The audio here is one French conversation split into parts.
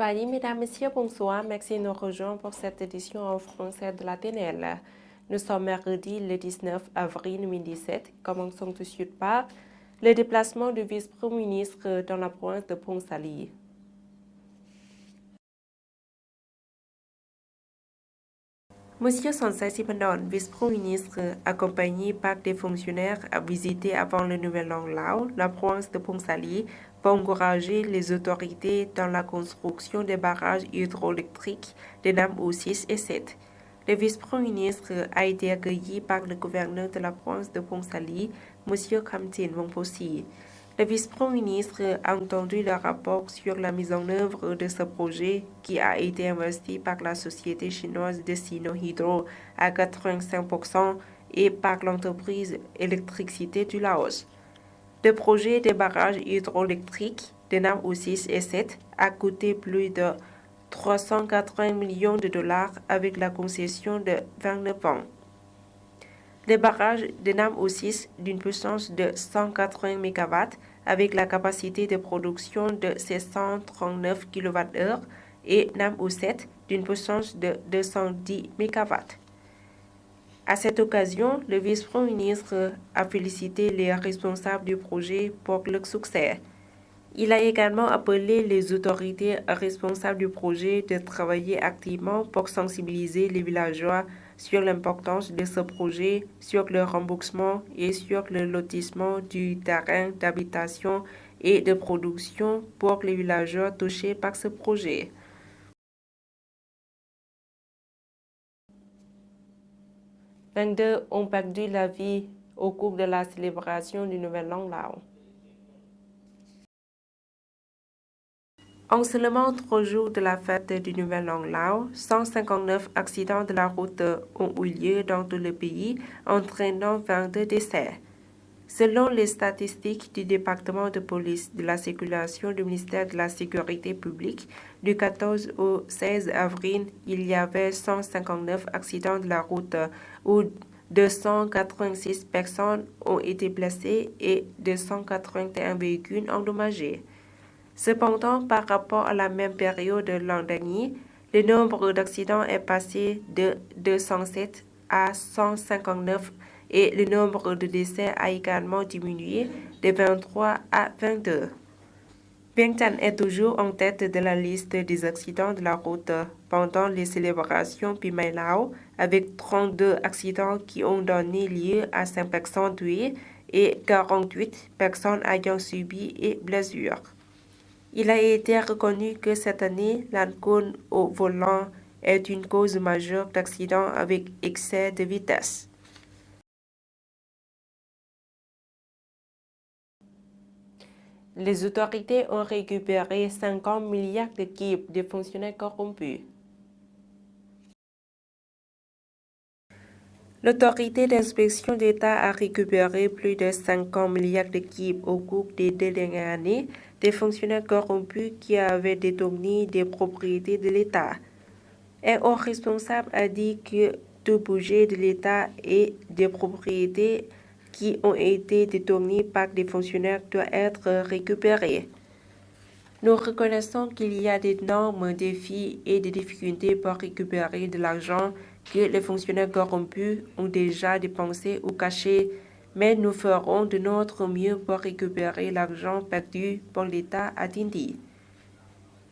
Bonsoir, mesdames, messieurs, bonsoir. Merci de nous rejoindre pour cette édition en français de la TNL. Nous sommes mercredi le 19 avril 2017. Commençons tout de suite par le déplacement du vice-premier ministre dans la province de Ponsali. Monsieur Sonsai Sipandon, vice-premier ministre, accompagné par des fonctionnaires, a visité avant le Nouvel An Lao la province de Ponsali pour encourager les autorités dans la construction des barrages hydroélectriques de Nam 6 et 7. Le vice-premier ministre a été accueilli par le gouverneur de la province de Ponsali, Monsieur Khamtin Vongposi. Le vice-premier ministre a entendu le rapport sur la mise en œuvre de ce projet qui a été investi par la société chinoise de Sinohydro à 85% et par l'entreprise électricité du Laos. Le projet des barrages hydroélectriques de Nam 6 et 7 a coûté plus de 380 millions de dollars avec la concession de 29 ans. Les barrages de Nam 6 d'une puissance de 180 MW avec la capacité de production de 639 kWh et Nam 7 d'une puissance de 210 MW. À cette occasion, le vice-premier ministre a félicité les responsables du projet pour leur succès. Il a également appelé les autorités responsables du projet de travailler activement pour sensibiliser les villageois sur l'importance de ce projet, sur le remboursement et sur le lotissement du terrain d'habitation et de production pour les villageois touchés par ce projet. « 22 ont perdu la vie au cours de la célébration du Nouvel An Lao. En seulement 3 jours de la fête du Nouvel An Lao, 159 accidents de la route ont eu lieu dans tout le pays, entraînant 22 décès. Selon les statistiques du département de police de la circulation du ministère de la Sécurité publique, du 14 au 16 avril, il y avait 159 accidents de la route où 286 personnes ont été blessées et 281 véhicules endommagés. Cependant, par rapport à la même période de l'an dernier, le nombre d'accidents est passé de 207 à 159 et le nombre de décès a également diminué de 23 à 22. Vientiane est toujours en tête de la liste des accidents de la route pendant les célébrations Pimay Lao, avec 32 accidents qui ont donné lieu à 5 personnes tuées et 48 personnes ayant subi et blessures. Il a été reconnu que cette année, l'alcool au volant est une cause majeure d'accidents avec excès de vitesse. Les autorités ont récupéré 50 milliards de kibs de fonctionnaires corrompus. L'autorité d'inspection d'État a récupéré plus de 50 milliards de kibs au cours des 2 dernières années des fonctionnaires corrompus qui avaient détourné des propriétés de l'État. Un haut responsable a dit que tout budget de l'État et des propriétés qui ont été détournées par des fonctionnaires doit être récupéré. Nous reconnaissons qu'il y a d'énormes défis et des difficultés pour récupérer de l'argent que les fonctionnaires corrompus ont déjà dépensé ou caché, mais nous ferons de notre mieux pour récupérer l'argent perdu pour l'État, a-t-il dit.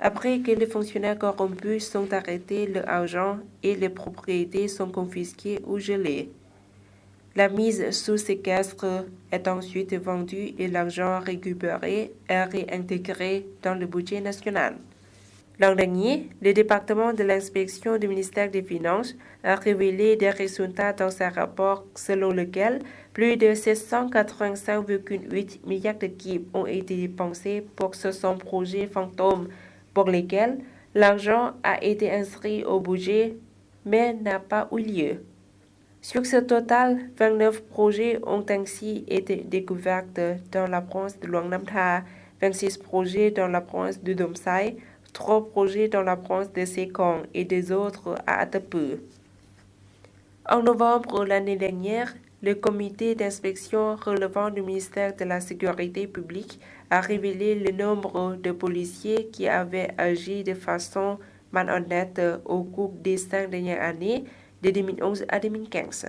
Après que les fonctionnaires corrompus sont arrêtés, leur argent et les propriétés sont confisquées ou gelées. La mise sous séquestre est ensuite vendue et l'argent récupéré est réintégré dans le budget national. L'an dernier, le département de l'inspection du ministère des Finances a révélé des résultats dans sa rapport selon lequel plus de 785,8 milliards de kibs ont été dépensés pour ce sont projets fantômes pour lesquels l'argent a été inscrit au budget mais n'a pas eu lieu. Sur ce total, 29 projets ont ainsi été découverts dans la province de Luang Nam Tha, 26 projets dans la province de Dom Sai, 3 projets dans la province de Sekong et des autres à Atapu. En novembre l'année dernière, Le comité d'inspection relevant du ministère de la Sécurité publique a révélé le nombre de policiers qui avaient agi de façon malhonnête au cours des 5 dernières années, de 2011 à 2015.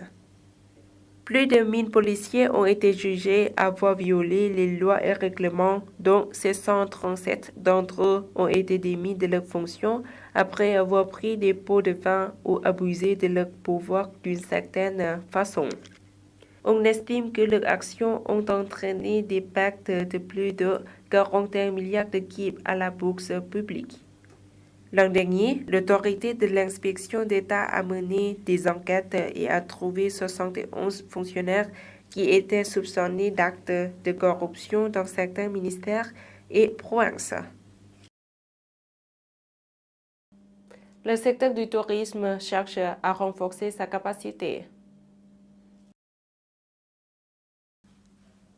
Plus de 1000 policiers ont été jugés avoir violé les lois et règlements, dont 637 d'entre eux ont été démis de leurs fonctions après avoir pris des pots de vin ou abusé de leur pouvoir d'une certaine façon. On estime que leurs actions ont entraîné des pertes de plus de 41 milliards de kip à la bourse publique. L'an dernier, l'autorité de l'inspection d'État a mené des enquêtes et a trouvé 71 fonctionnaires qui étaient soupçonnés d'actes de corruption dans certains ministères et provinces. Le secteur du tourisme cherche à renforcer sa capacité.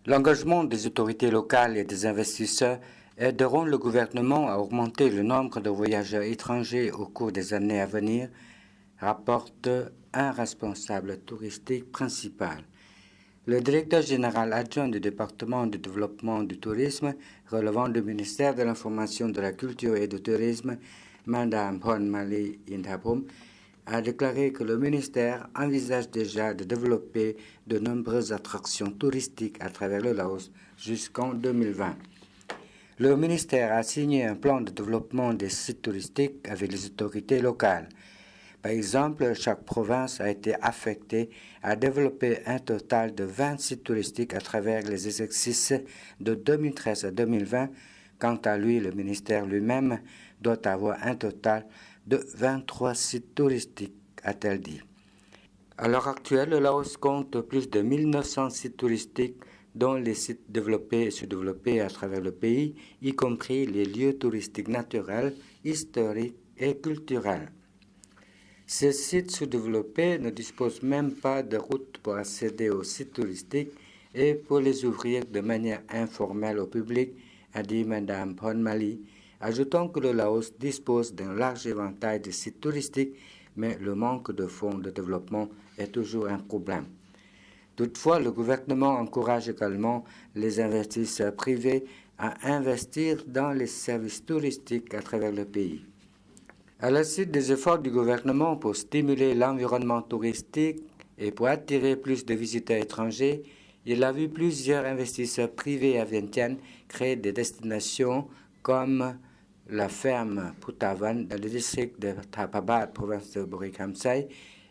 L'engagement des autorités locales et des investisseurs aideront le gouvernement à augmenter le nombre de voyageurs étrangers au cours des années à venir, rapporte un responsable touristique principal. Le directeur général adjoint du département de développement du tourisme relevant du ministère de l'Information, de la Culture et du Tourisme, Mme Phonmali Yinthaphum, a déclaré que le ministère envisage déjà de développer de nombreuses attractions touristiques à travers le Laos jusqu'en 2020. Le ministère a signé un plan de développement des sites touristiques avec les autorités locales. Par exemple, chaque province a été affectée à développer un total de 20 sites touristiques à travers les exercices de 2013 à 2020. Quant à lui, le ministère lui-même doit avoir un total de 23 sites touristiques, a-t-elle dit. À l'heure actuelle, le Laos compte plus de 1900 sites touristiques, dont les sites développés et sous-développés à travers le pays, y compris les lieux touristiques naturels, historiques et culturels. Ces sites sous-développés ne disposent même pas de routes pour accéder aux sites touristiques et pour les ouvrir de manière informelle au public, a dit Mme Phonmali, ajoutant que le Laos dispose d'un large éventail de sites touristiques, mais le manque de fonds de développement est toujours un problème. Toutefois, le gouvernement encourage également les investisseurs privés à investir dans les services touristiques à travers le pays. À la suite des efforts du gouvernement pour stimuler l'environnement touristique et pour attirer plus de visiteurs étrangers, il a vu plusieurs investisseurs privés à Vientiane créer des destinations comme la ferme Putavan dans le district de Thapabat, province de Buri Khamsay,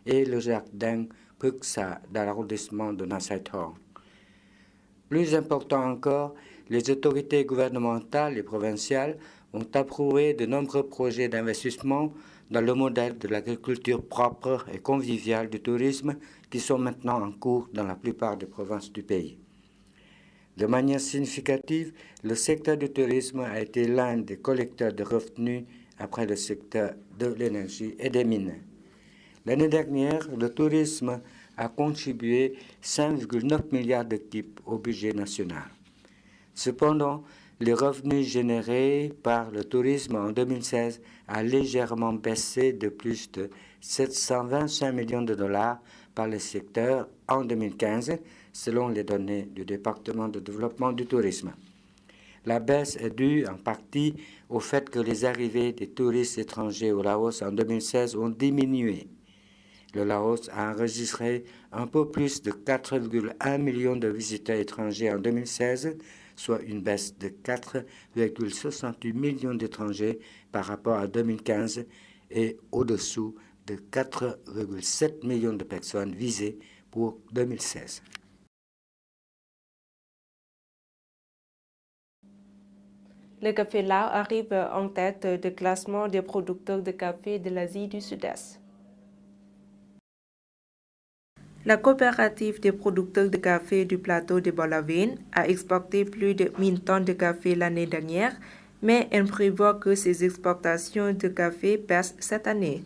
et le jardin Phuksa dans l'arrondissement de Nasai Thorn. Plus important encore, les autorités gouvernementales et provinciales ont approuvé de nombreux projets d'investissement dans le modèle de l'agriculture propre et conviviale du tourisme qui sont maintenant en cours dans la plupart des provinces du pays. De manière significative, le secteur du tourisme a été l'un des collecteurs de revenus après le secteur de l'énergie et des mines. L'année dernière, le tourisme a contribué 5,9 milliards de kip au budget national. Cependant, les revenus générés par le tourisme en 2016 a légèrement baissé de plus de 725 millions de dollars par le secteur en 2015, selon les données du département de développement du tourisme. La baisse est due en partie au fait que les arrivées des touristes étrangers au Laos en 2016 ont diminué. Le Laos a enregistré un peu plus de 4,1 millions de visiteurs étrangers en 2016, soit une baisse de 4,68 millions d'étrangers par rapport à 2015 et au-dessous de 4,7 millions de personnes visées pour 2016. Le café Lao arrive en tête du classement des producteurs de café de l'Asie du Sud-Est. La coopérative des producteurs de café du plateau de Bolavin a exporté plus de 1000 tonnes de café l'année dernière, mais elle prévoit que ses exportations de café baissent cette année.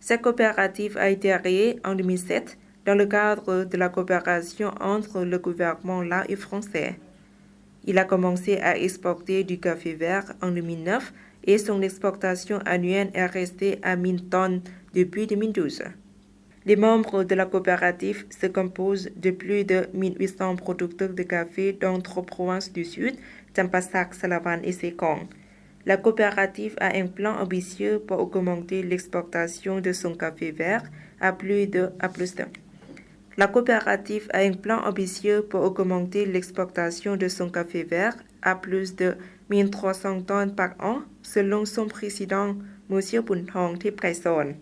Cette coopérative a été créée en 2007 dans le cadre de la coopération entre le gouvernement lao et français. Il a commencé à exporter du café vert en 2009 et son exportation annuelle est restée à 1000 tonnes depuis 2012. Les membres de la coopérative se composent de plus de 1800 producteurs de café dans 3 provinces du Sud, Champasak, Salavan et Sekong. La coopérative a un plan ambitieux pour augmenter l'exportation de son café vert à plus de. La coopérative a un plan ambitieux pour augmenter l'exportation de son café vert à plus de 1300 tonnes par an, selon son président, M. Buntong Thipkaison.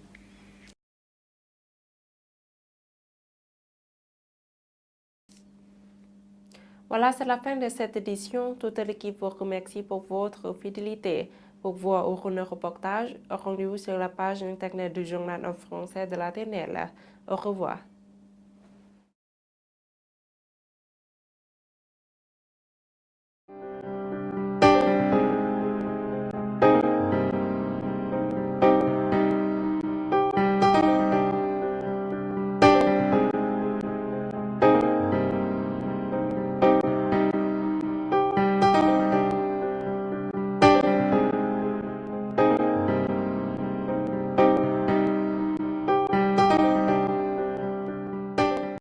Voilà, c'est la fin de cette édition. Toute l'équipe vous remercie pour votre fidélité. Pour voir au reportage, rendez-vous sur la page internet du journal en français de la TNL. Au revoir.